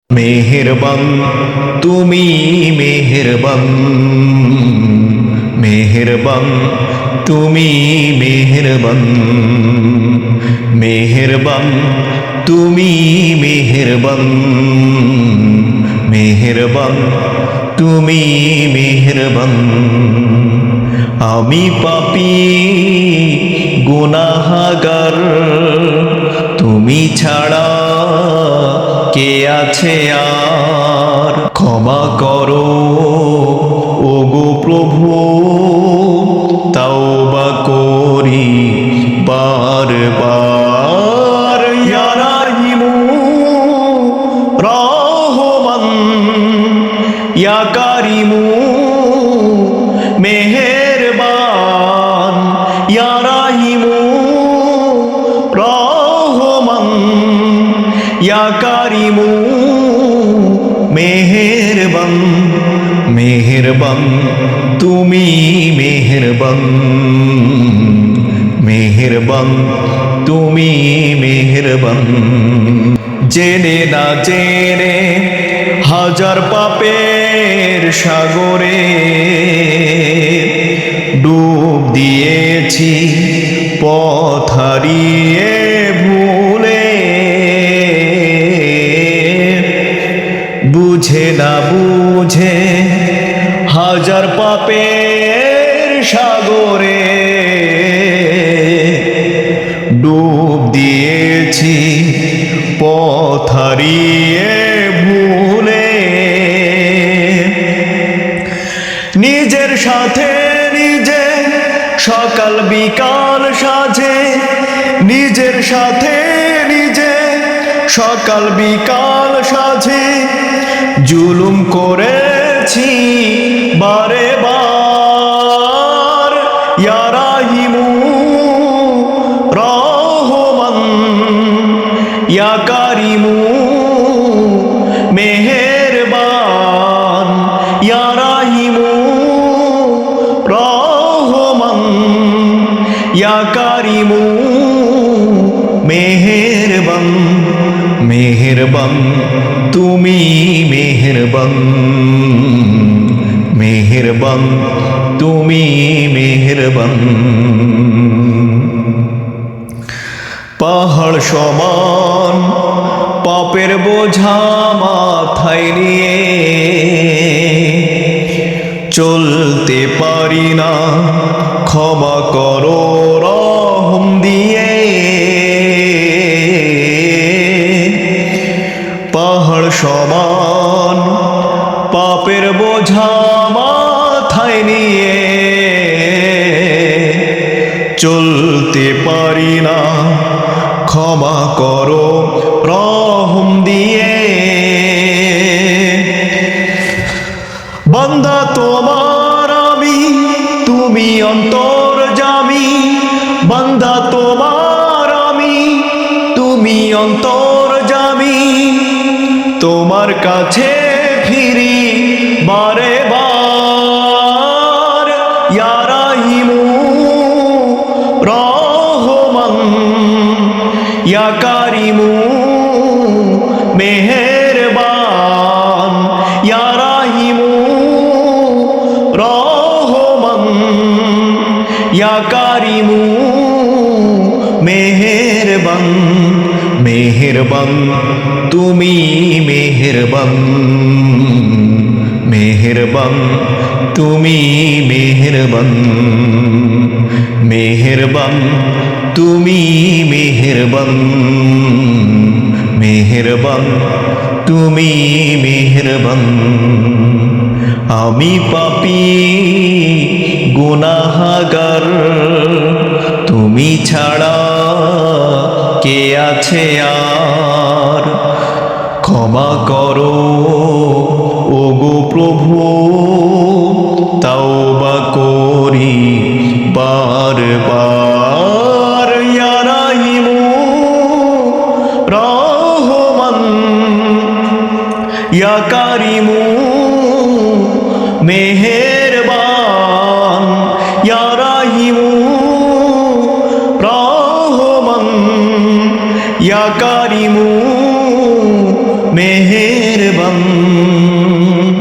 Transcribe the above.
মেহেরবান তুমি মেহেরবান, মেহেরবান তুমি মেহেরবান, মেহেরবান তুমি মেহেরবান, মেহেরবান তুমি মেহেরবান। আমি পাপী গুনাহগার, তুমি ছাড়া কে আছে আর? ক্ষমা করো ওগো প্রভু, তাওবা করি বারবার। ইয়া রাহিমু রহমান, ইয়া কারিমু মেহেরবান, ইয়া রাহিমু রহমান, ইয়া কারিমু মেহেরবান, মেহেরবান তুমি মেহেরবান, মেহেরবান তুমি মেহেরবান। জেনে না জেনে হাজার পাপের সাগরে ডুব দিয়েছি পথ হারিয়ে ভুলে। বুঝে না বুঝে হাজার পাপের সাগরে ডুব দিয়েছি পথ হারিয়ে ভুলে। নিজের সাথে নিজে সকাল বিকাল সাজে, নিজের সাথে নিজে সকাল বিকাল সাজে জুলুম করেছি বারে বার। ইয়া রাহিমু রহমান, ইয়া কারিমু মেহেরবান, ইয়া রাহিমু রহমান, ইয়া কারিমু মেহেরবান, মেহেরবান তুমি মেহেরবান, মেহেরবান তুমি মেহেরবান। পাহাড় সমান পাপের বোঝা মাথায় নিয়ে চলতে পারি না, ক্ষমা করো রহম দিয়ে। পাহাড় সমান পাপের বোঝা মাথায় নিয়ে চলতে পারি না, ক্ষমা করো রহম দিয়ে। বান্দা তোমার আমি, তুমি অন্তর্যামী। বান্দা তোমার আমি, তুমি অন্তর্যামী। তোমার কাছে ফিরি বারে বার। ইয়া রাহিমু রহমান, ইয়া কারিমু মেহেরবান, ইয়া রাহিমু রহমান, ইয়া কারিমু মেহেরবান, মেহেরবান তুমি মেহেরবান, মেহেরবান তুমি মেহেরবান, মেহেরবান তুমি মেহেরবান, মেহেরবান তুমি মেহেরবান। আমি পাপী গুনাহগার, তুমি ছাড়া কে আছে আর? ক্ষমা করো ওগো প্রভু, তাওবা করি বারবার। ইয়া রাহিমু রহমান, ইয়া কারিমু মেহেরবান, ইয়া রাহিমু রহমান, ইয়া কারিমু মেহের মেহেরবান।